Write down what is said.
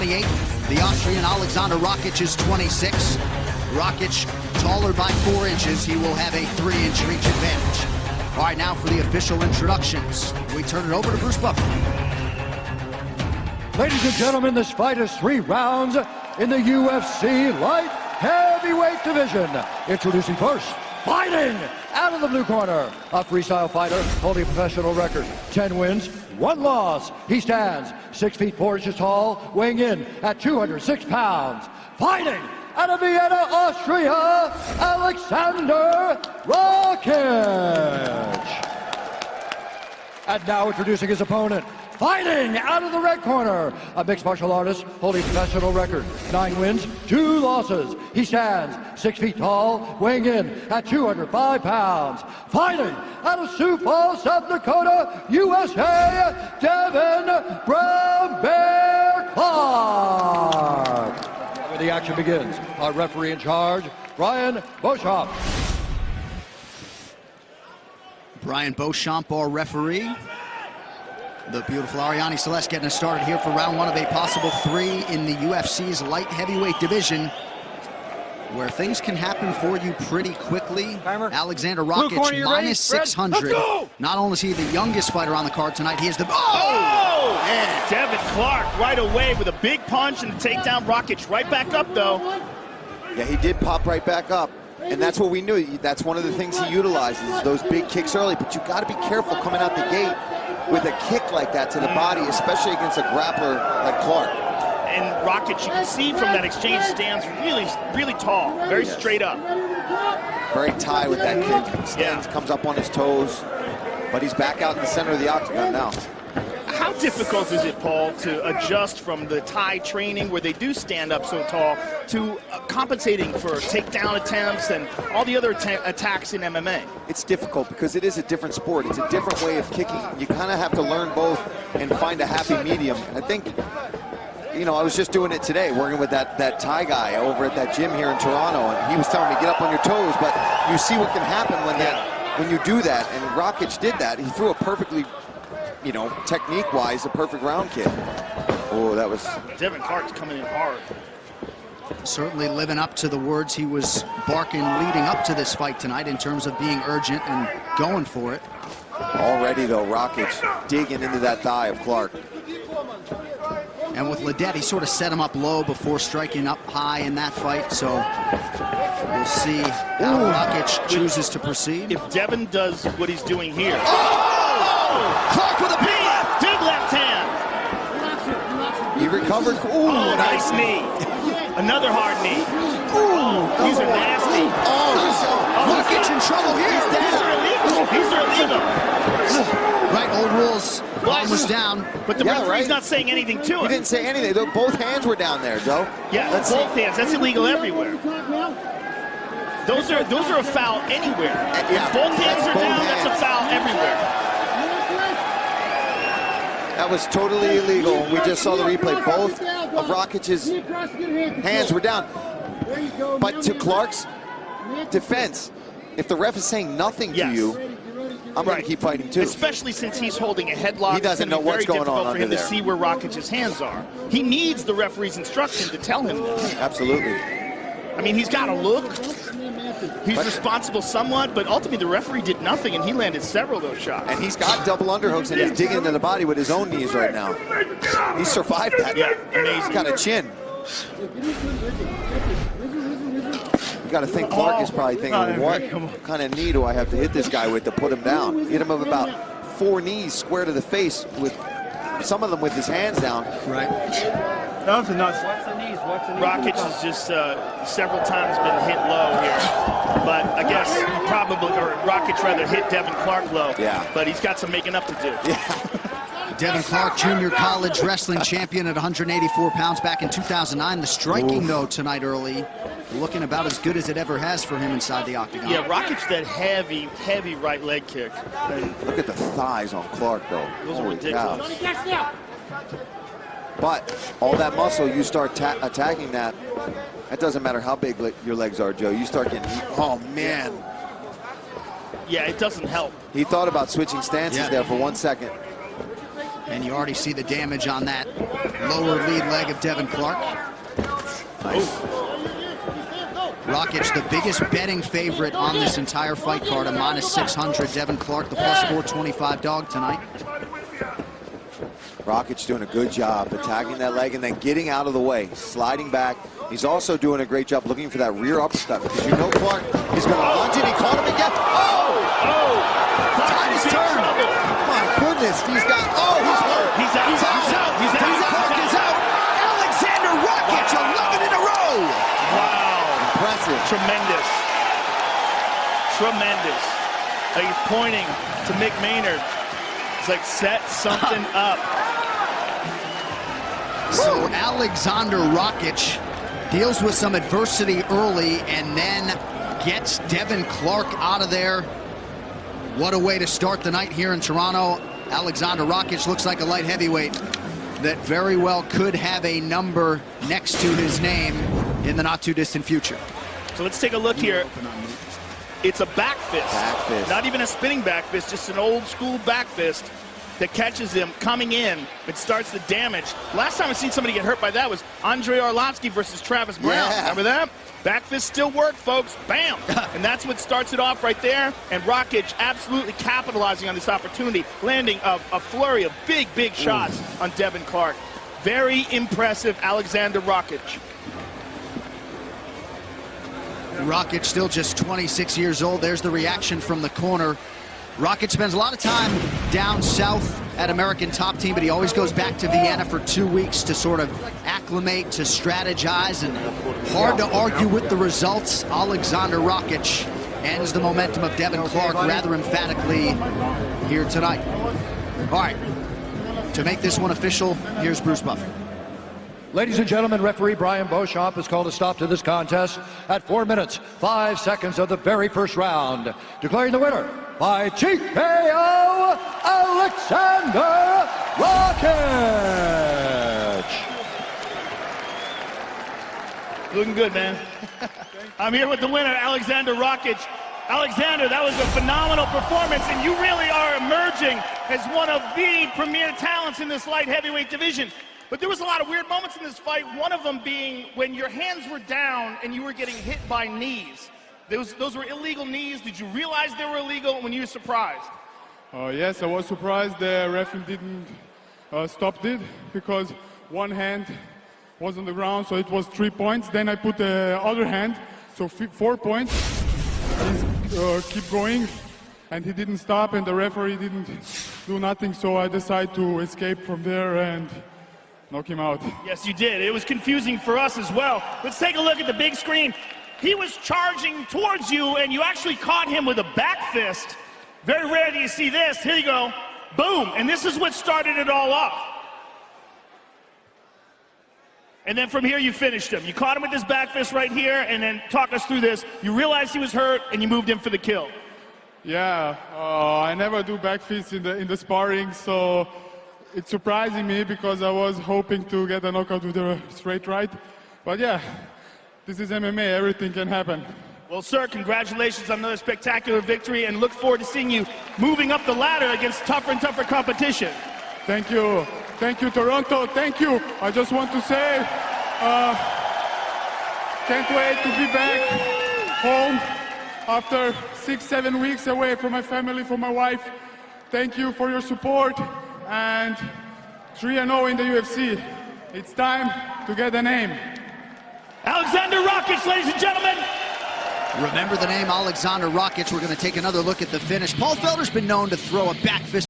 28. The Austrian Aleksandar Rakic is 26. Rakic taller by 4 inches. He will have a 3-inch reach advantage. All right, now for the official introductions. We turn it over to Bruce Buffer. Ladies and gentlemen, this fight is 3 rounds in the UFC light heavyweight division. Introducing first, fighting out of the blue corner, a freestyle fighter holding a professional record, 10 wins, 1 loss. He stands 6 feet 4 inches tall, weighing in at 206 pounds. Fighting out of Vienna, Austria, Aleksandar Rakic. And now introducing his opponent, fighting out of the red corner, a mixed martial artist holding a professional record, 9 wins, 2 losses. He stands 6 feet tall, weighing in at 205 pounds. Fighting out of Sioux Falls, South Dakota, USA, Devin Brown Bear Clark. Where the action begins, our referee in charge, Brian Beauchamp. Brian Beauchamp, our referee. The beautiful Ariane Celeste getting us started here for round 1 of a possible 3 in the UFC's light heavyweight division, where things can happen for you pretty quickly. Aleksandar Rakic minus 600. Not only is he the youngest fighter on the card tonight, he is the... Oh! Man. Devin Clark right away with a big punch and a takedown. Rakic right back up, though. Yeah, he did pop right back up. And that's what we knew. That's one of the things he utilizes, those big kicks early. But you got to be careful coming out the gate with a kick like that to the body, especially against a grappler like Clark. And Rakic, you can see from that exchange, stands really tall, very straight up. Very tight with that kick. Stands, comes up on his toes, but he's back out in the center of the octagon now. How difficult is it, Paul, to adjust from the Thai training where they do stand up so tall to compensating for takedown attempts and all the other attacks in MMA? It's difficult because it is a different sport. It's a different way of kicking. You kind of have to learn both and find a happy medium. I think, you know, I was just doing it today, working with that Thai guy over at that gym here in Toronto, and he was telling me, get up on your toes, but you see what can happen when you do that, and Rakic did that. He threw a perfectly, you know, technique-wise, a perfect round kick. Oh, that was... Devin Clark's coming in hard. Certainly living up to the words he was barking leading up to this fight tonight in terms of being urgent and going for it. Already, though, Rakic digging into that thigh of Clark. And with Ledet, he sort of set him up low before striking up high in that fight, so we'll see how Rakic chooses to proceed. If Devin does what he's doing here... Clark with a big left hand. He recovered. Oh, nice knee. Another hard knee. These are nasty. Rakic in trouble here. These are illegal. Right, old rules. Arm was down. But the referee's not saying anything to him. He didn't say anything. Both hands were down there, Joe. Yeah, both hands. That's illegal everywhere. Those are a foul anywhere. If both hands are down, that's a foul everywhere. That was totally illegal. We just saw the replay. Both of Rakic's hands were down. But to Clark's defense, if the ref is saying nothing to you, I'm going to keep fighting too. Especially since he's holding a headlock. He doesn't know what's going on under there. It's very difficult for him to see where Rakic's hands are. He needs the referee's instruction to tell him this. Absolutely. I mean, he's got to look. He's responsible somewhat, but ultimately the referee did nothing, and he landed several of those shots. And he's got double underhooks, and he's digging into the body with his own knees right now. He survived that. Yeah, amazing. He's got a chin. You got to think Clark is probably thinking, what kind of knee do I have to hit this guy with to put him down? Hit him with about 4 knees square to the face, with some of them with his hands down. Right. Watch the knees. Rakic has just several times been hit low here. But I guess Rakic rather hit Devin Clark low. Yeah. But he's got some making up to do. Yeah. Devin Clark, junior college wrestling champion at 184 pounds back in 2009. The striking, though, tonight early, looking about as good as it ever has for him inside the octagon. Yeah, Rakic, that heavy right leg kick. Look at the thighs on Clark, though. Those are ridiculous. But all that muscle, you start attacking that. It doesn't matter how big your legs are, Joe. You start getting, oh, man. Yeah, it doesn't help. He thought about switching stances there for 1 second. And you already see the damage on that lower lead leg of Devin Clark. Nice. Rakic, the biggest betting favorite on this entire fight card, a -600. Devin Clark, the +425 dog tonight. Rakic doing a good job attacking that leg and then getting out of the way, sliding back. He's also doing a great job looking for that rear uppercut, because you know Clark is going to lunge and he caught him again. Time is turned. My goodness, he's got, he's hurt. He's out. He's out. Clark is out. Aleksandar Rakic, 11 in a row. Wow. Impressive. Tremendous. Tremendous. He's pointing to Mick Maynard. It's like, set something up. So Aleksandar Rakic deals with some adversity early and then gets Devin Clark out of there. What a way to start the night here in Toronto. Aleksandar Rakic looks like a light heavyweight that very well could have a number next to his name in the not too distant future. So let's take a look here. It's a back fist. Back fist. Not even a spinning back fist, just an old school back fist that catches him coming in. It starts the damage. Last time I've seen somebody get hurt by that was Andrei Arlovski versus Travis Brown. Yeah. Remember that? Back fist still work, folks. Bam! And that's what starts it off right there. And Rakic absolutely capitalizing on this opportunity, landing a flurry of big shots on Devin Clark. Very impressive, Aleksandar Rakic. Rakic still just 26 years old. There's the reaction from the corner. Rakic spends a lot of time down south at American Top Team, but he always goes back to Vienna for 2 weeks to sort of acclimate, to strategize, and hard to argue with the results. Aleksandar Rakic ends the momentum of Devin Clark rather emphatically here tonight. All right, to make this one official, here's Bruce Buffer. Ladies and gentlemen, referee Brian Beauchamp has called a stop to this contest at 4 minutes, 5 seconds of the very first round, declaring the winner by TKO, Aleksandar Rakic. Looking good, man. I'm here with the winner, Aleksandar Rakic. Aleksandar, that was a phenomenal performance, and you really are emerging as one of the premier talents in this light heavyweight division. But there was a lot of weird moments in this fight, one of them being when your hands were down and you were getting hit by knees. Those were illegal knees. Did you realize they were illegal when you were surprised? Yes, I was surprised the referee didn't stop it, because one hand was on the ground, so it was 3 points. Then I put the other hand, so 4 points. Keep going, and he didn't stop, and the referee didn't do nothing, so I decided to escape from there and knock him out. Yes, you did. It was confusing for us as well. Let's take a look at the big screen. He was charging towards you, and you actually caught him with a back fist. Very rare do you see this. Here you go. Boom. And this is what started it all off. And then from here, you finished him. You caught him with this back fist right here, and then talk us through this. You realized he was hurt, and you moved him for the kill. Yeah, I never do back fists in the sparring, so it's surprising me, because I was hoping to get a knockout with a straight right. But yeah, this is MMA, everything can happen. Well, sir, congratulations on another spectacular victory, and look forward to seeing you moving up the ladder against tougher and tougher competition. Thank you. Thank you, Toronto. Thank you. I just want to say, can't wait to be back home after 6-7 weeks away from my family, from my wife. Thank you for your support. And 3-0 in the UFC. It's time to get a name. Aleksandar Rakic, ladies and gentlemen. Remember the name Aleksandar Rakic. We're going to take another look at the finish. Paul Felder's been known to throw a back fist